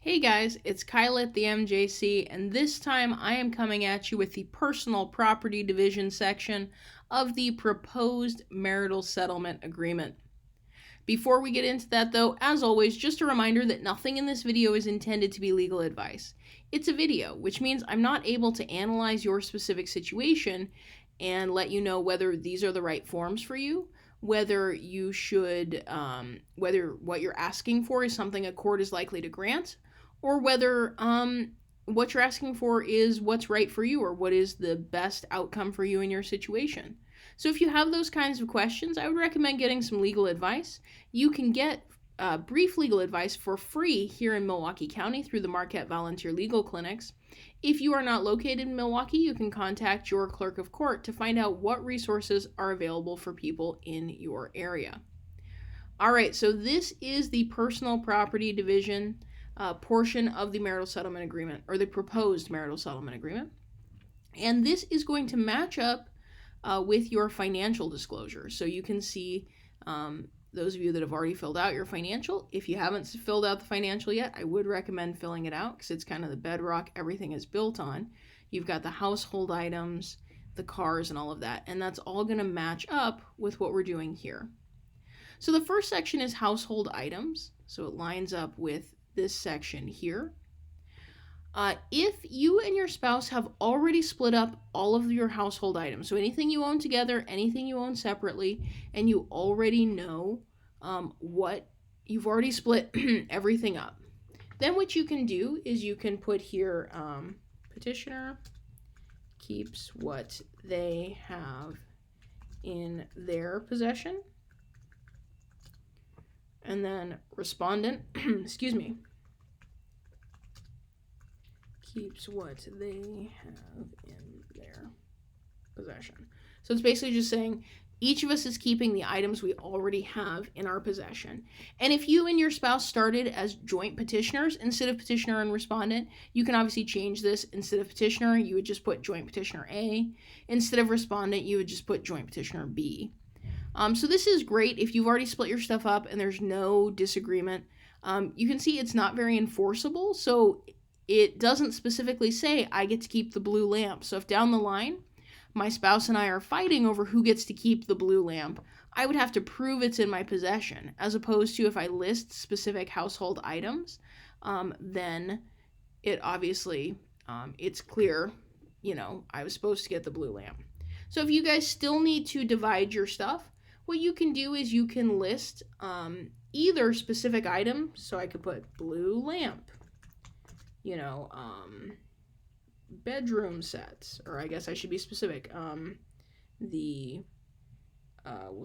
Hey guys, it's Kyla at the MJC, and this time I am coming at you with the personal property division section of the proposed marital settlement agreement. Before we get into that though, as always, just a reminder that nothing in this video is intended to be legal advice. It's a video, which means I'm not able to analyze your specific situation and let you know whether these are the right forms for you, whether you should, whether what you're asking for is something a court is likely to grant, or whether what you're asking for is what's right for you or what is the best outcome for you in your situation. So if you have those kinds of questions, I would recommend getting some legal advice. You can get brief legal advice for free here in Milwaukee County through the Marquette Volunteer Legal Clinics. If you are not located in Milwaukee, you can contact your clerk of court to find out what resources are available for people in your area. All right, so this is the personal property division portion of the marital settlement agreement, or the proposed marital settlement agreement. And this is going to match up with your financial disclosure. So you can see those of you that have already filled out your financial. If you haven't filled out the financial yet, I would recommend filling it out because it's kind of the bedrock everything is built on. You've got the household items, the cars, and all of that. And that's all going to match up with what we're doing here. So the first section is household items. So it lines up with this section here. If you and your spouse have already split up all of your household items, so anything you own together, anything you own separately, and you already know what you've already split everything up, then what you can do is you can put here petitioner keeps what they have in their possession, and then respondent excuse me, keeps what they have in their possession. So it's basically just saying each of us is keeping the items we already have in our possession. And if you and your spouse started as joint petitioners instead of petitioner and respondent, you can obviously change this. Instead of petitioner, you would just put joint petitioner A. Instead of respondent, you would just put joint petitioner B. So this is great if you've already split your stuff up and there's no disagreement. You can see it's not very enforceable, so it doesn't specifically say I get to keep the blue lamp. So if down the line my spouse and I are fighting over who gets to keep the blue lamp, I would have to prove it's in my possession, as opposed to if I list specific household items, then it obviously, it's clear, I was supposed to get the blue lamp. So if you guys still need to divide your stuff, what you can do is you can list either specific item. So I could put blue lamp, bedroom sets, or I guess I should be specific. We'll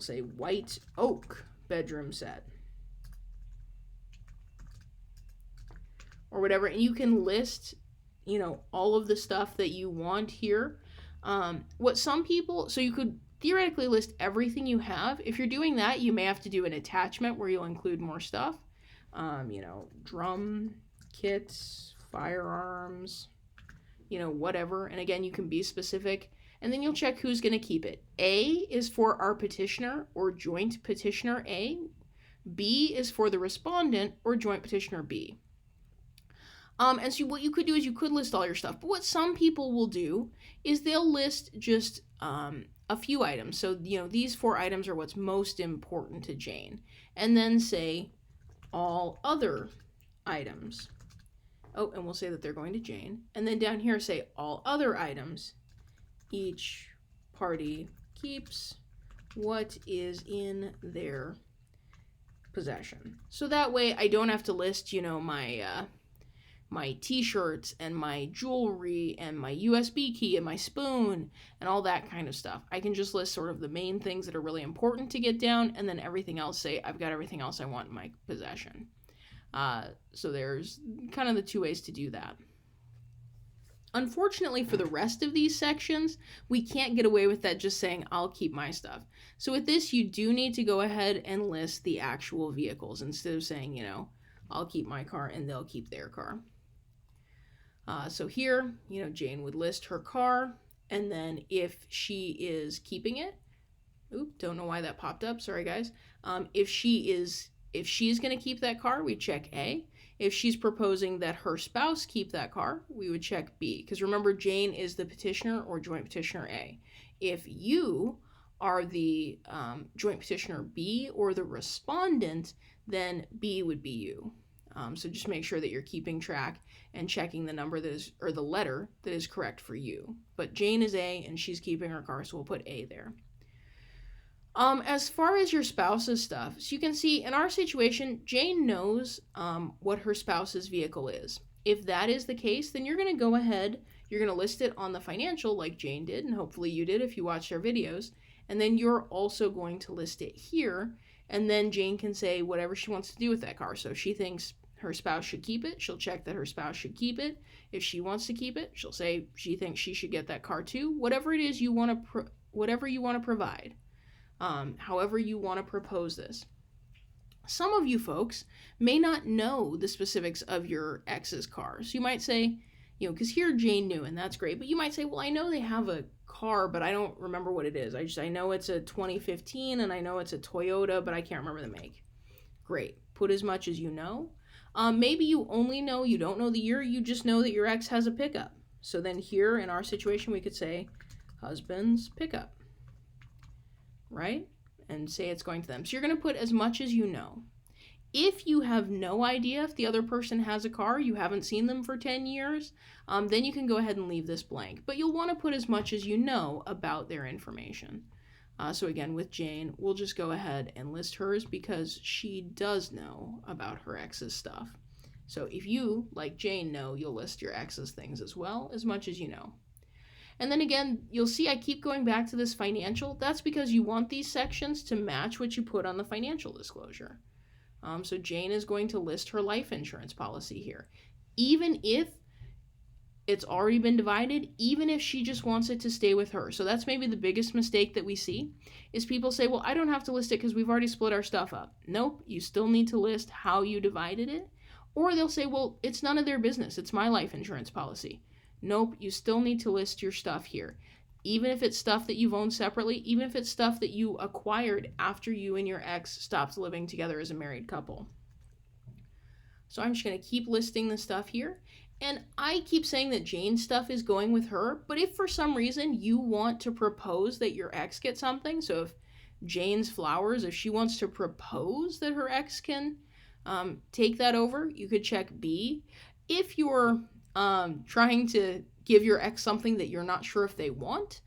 say white oak bedroom set, or whatever. And you can list, all of the stuff that you want here. What some people, so you could theoretically list everything you have. If you're doing that, you may have to do an attachment where you'll include more stuff. Drum kits, firearms, whatever. And again, you can be specific. And then you'll check who's going to keep it. A is for our petitioner or joint petitioner A. B is for the respondent or joint petitioner B. And so what you could do is you could list all your stuff. But what some people will do is they'll list just a few items. So, these 4 items are what's most important to Jane. And then say all other items. Oh, and we'll say that they're going to Jane. And then down here say all other items. Each party keeps what is in their possession. So that way I don't have to list, my t-shirts and my jewelry and my USB key and my spoon and all that kind of stuff. I can just list sort of the main things that are really important to get down, and then everything else say I've got everything else I want in my possession. So there's kind of the 2 ways to do that. Unfortunately, for the rest of these sections, we can't get away with that just saying, I'll keep my stuff. So with this, you do need to go ahead and list the actual vehicles instead of saying, I'll keep my car and they'll keep their car. So here, Jane would list her car, and then if she is keeping it, don't know why that popped up, sorry guys. If she's going to keep that car, we check A. If she's proposing that her spouse keep that car, we would check B, because remember, Jane is the petitioner or joint petitioner A. If you are the joint petitioner B or the respondent, then B would be you. So just make sure that you're keeping track and checking the number that is, or the letter that is correct for you. But Jane is A and she's keeping her car, so we'll put A there. As far as your spouse's stuff, so you can see in our situation, Jane knows what her spouse's vehicle is. If that is the case, then you're going to go ahead, you're going to list it on the financial like Jane did, and hopefully you did if you watched our videos, and then you're also going to list it here, and then Jane can say whatever she wants to do with that car. So if she thinks her spouse should keep it, she'll check that her spouse should keep it. If she wants to keep it, she'll say she thinks she should get that car too. Whatever it is you want to, whatever you want to provide. However you want to propose this. Some of you folks may not know the specifics of your ex's car. So you might say, because here Jane knew, and that's great, but you might say, well, I know they have a car, but I don't remember what it is. I know it's a 2015, and I know it's a Toyota, but I can't remember the make. Great. Put as much as you know. Maybe you only know, you don't know the year, you just know that your ex has a pickup. So then here in our situation, we could say husband's pickup. Right? And say it's going to them. So you're going to put as much as you know. If you have no idea if the other person has a car, you haven't seen them for 10 years, then you can go ahead and leave this blank. But you'll want to put as much as you know about their information. So again, with Jane, we'll just go ahead and list hers because she does know about her ex's stuff. So if you, like Jane, know, you'll list your ex's things as well, as much as you know. And then again, you'll see I keep going back to this financial. That's because you want these sections to match what you put on the financial disclosure. So Jane is going to list her life insurance policy here. Even if it's already been divided, even if she just wants it to stay with her. So that's maybe the biggest mistake that we see, is people say, well, I don't have to list it because we've already split our stuff up. Nope, you still need to list how you divided it. Or they'll say, well, it's none of their business. It's my life insurance policy. Nope, you still need to list your stuff here. Even if it's stuff that you've owned separately, even if it's stuff that you acquired after you and your ex stopped living together as a married couple. So I'm just going to keep listing the stuff here. And I keep saying that Jane's stuff is going with her, but if for some reason you want to propose that your ex get something, so if Jane's flowers, if she wants to propose that her ex can take that over, you could check B. If you're trying to give your ex something that you're not sure if they want,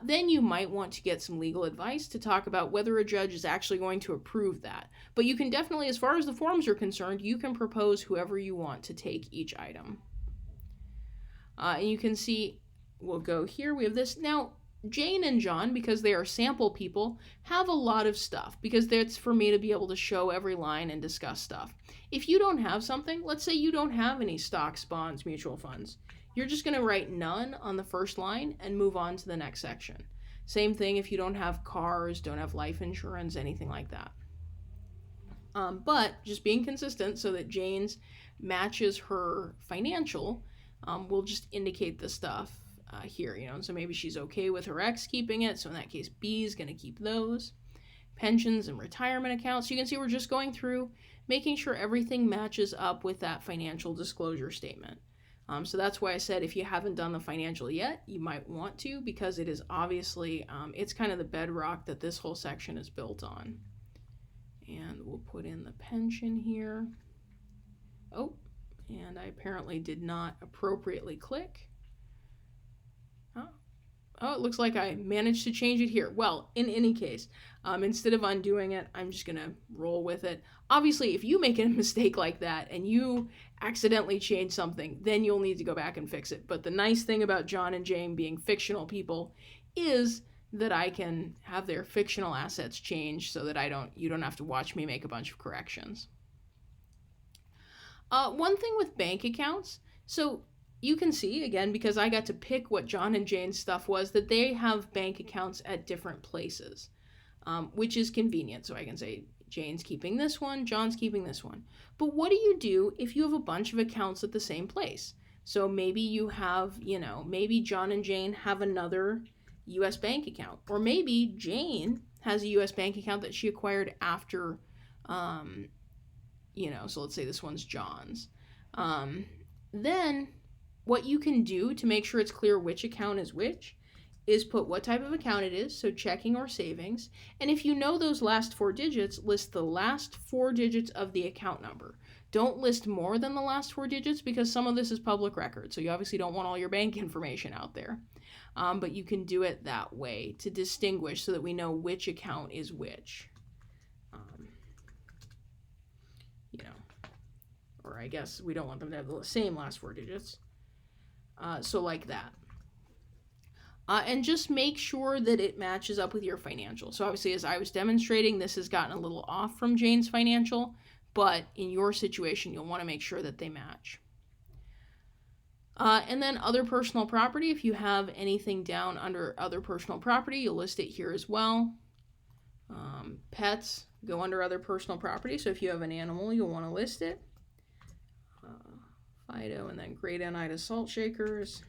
then you might want to get some legal advice to talk about whether a judge is actually going to approve that. But you can definitely, as far as the forms are concerned, you can propose whoever you want to take each item. And you can see, we'll go here, we have this. Now, Jane and John, because they are sample people, have a lot of stuff because that's for me to be able to show every line and discuss stuff. If you don't have something, let's say you don't have any stocks, bonds, mutual funds, you're just going to write none on the first line and move on to the next section. Same thing if you don't have cars, don't have life insurance, anything like that. But just being consistent so that Jane's matches her financial, we'll just indicate the stuff here, and so maybe she's okay with her ex keeping it, so in that case B is going to keep those. Pensions and retirement accounts, you can see we're just going through making sure everything matches up with that financial disclosure statement. So that's why I said if you haven't done the financial yet, you might want to, because it is obviously, it's kind of the bedrock that this whole section is built on. And we'll put in the pension here. Oh, and I apparently did not appropriately click. Oh, it looks like I managed to change it here. Well, in any case, instead of undoing it, I'm just going to roll with it. Obviously, if you make a mistake like that and you accidentally change something, then you'll need to go back and fix it. But the nice thing about John and Jane being fictional people is that I can have their fictional assets changed so that you don't have to watch me make a bunch of corrections. One thing with bank accounts, so you can see, again, because I got to pick what John and Jane's stuff was, that they have bank accounts at different places, which is convenient. So I can say Jane's keeping this one, John's keeping this one. But what do you do if you have a bunch of accounts at the same place? So maybe you have, maybe John and Jane have another U.S. bank account. Or maybe Jane has a U.S. bank account that she acquired after, so let's say this one's John's. Then what you can do to make sure it's clear which account is which is put what type of account it is, so checking or savings. And if you know those last 4 digits, list the last 4 digits of the account number. Don't list more than the last 4 digits because some of this is public record, so you obviously don't want all your bank information out there. But you can do it that way to distinguish so that we know which account is which. Or I guess we don't want them to have the same last 4 digits. So like that. And just make sure that it matches up with your financial. So obviously, as I was demonstrating, this has gotten a little off from Jane's financial, but in your situation, you'll want to make sure that they match. And then other personal property, if you have anything down under other personal property, you'll list it here as well. Pets go under other personal property, so if you have an animal, you'll want to list it. Fido, and then Great Oneida salt shakers.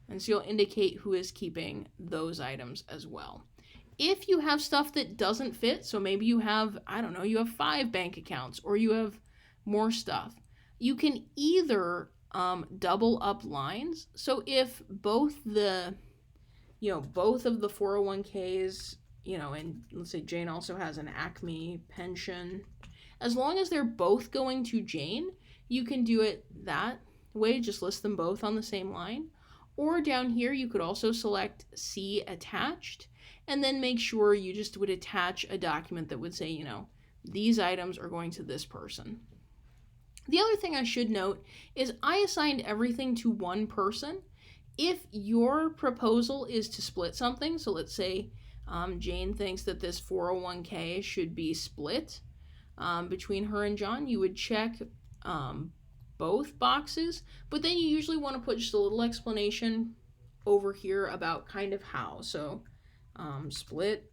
And so you'll indicate who is keeping those items as well. If you have stuff that doesn't fit, so maybe you have, I don't know, you have 5 bank accounts or you have more stuff, you can either double up lines. So if both of the 401ks, and let's say Jane also has an Acme pension, as long as they're both going to Jane, you can do it that way, just list them both on the same line. Or down here, you could also select See Attached, and then make sure you just would attach a document that would say, these items are going to this person. The other thing I should note is I assigned everything to one person. If your proposal is to split something, so let's say Jane thinks that this 401k should be split between her and John, you would check both boxes, but then you usually want to put just a little explanation over here about kind of how. So split,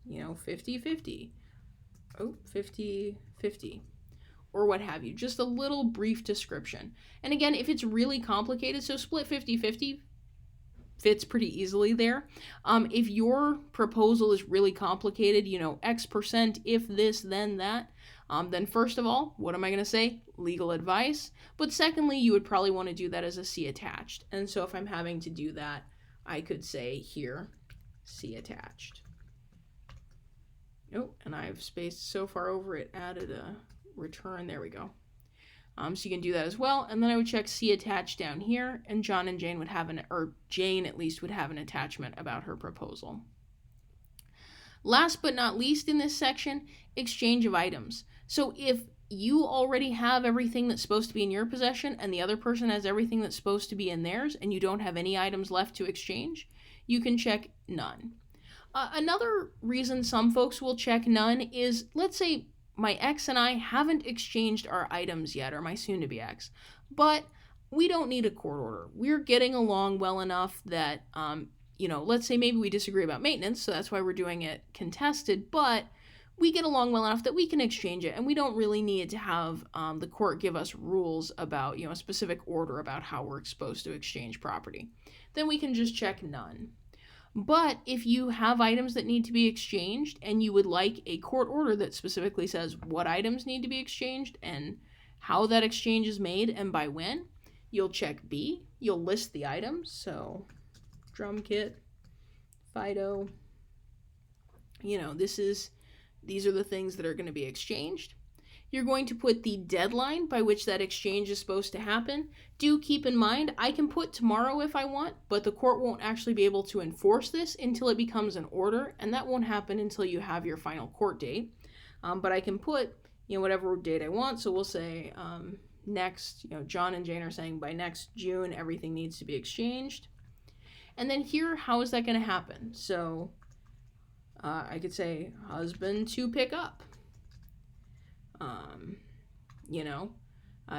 50-50, 50-50, or what have you. Just a little brief description. And again, if it's really complicated, so split 50-50 fits pretty easily there. If your proposal is really complicated, X%, if this, then that, then first of all, what am I going to say? Legal advice. But secondly, you would probably want to do that as a See Attached. And so if I'm having to do that, I could say here, See Attached. Oh, and I've spaced so far over it, added a return. There we go. So you can do that as well. And then I would check See Attached down here, and John and Jane would have Jane at least would have an attachment about her proposal. Last but not least in this section, exchange of items. So if you already have everything that's supposed to be in your possession and the other person has everything that's supposed to be in theirs and you don't have any items left to exchange, you can check none. Another reason some folks will check none is, let's say my ex and I haven't exchanged our items yet, or my soon-to-be ex, but we don't need a court order. We're getting along well enough that, let's say maybe we disagree about maintenance, so that's why we're doing it contested, but we get along well enough that we can exchange it, and we don't really need to have the court give us rules about, a specific order about how we're supposed to exchange property. Then we can just check none. But if you have items that need to be exchanged and you would like a court order that specifically says what items need to be exchanged and how that exchange is made and by when, you'll check B. You'll list the items. So drum kit, Fido, these are the things that are going to be exchanged. You're going to put the deadline by which that exchange is supposed to happen. Do keep in mind, I can put tomorrow if I want, but the court won't actually be able to enforce this until it becomes an order, and that won't happen until you have your final court date. But I can put, whatever date I want. So we'll say next, John and Jane are saying by next June, everything needs to be exchanged. And then here, how is that going to happen? So I could say husband to pick up.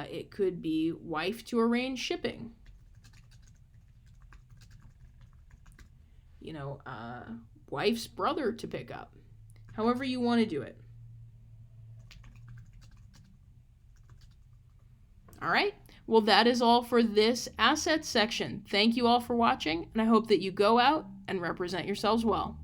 It could be wife to arrange shipping. Wife's brother to pick up. However you want to do it. All right. Well, that is all for this assets section. Thank you all for watching, and I hope that you go out and represent yourselves well.